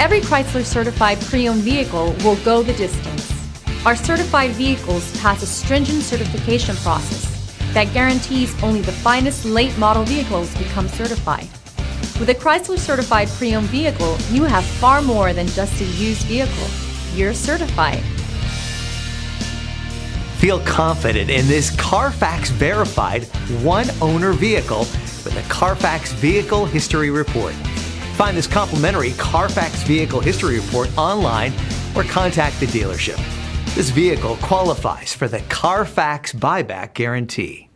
Every Chrysler certified pre-owned vehicle will go the distance. Our certified vehicles pass a stringent certification process that guarantees only the finest late model vehicles become certified. With a Chrysler certified pre-owned vehicle, you have far more than just a used vehicle. You're certified. Feel confident in this Carfax verified one-owner vehicle with a Carfax Vehicle History Report. Find this complimentary Carfax Vehicle History Report online or contact the dealership. This vehicle qualifies for the Carfax Buyback Guarantee.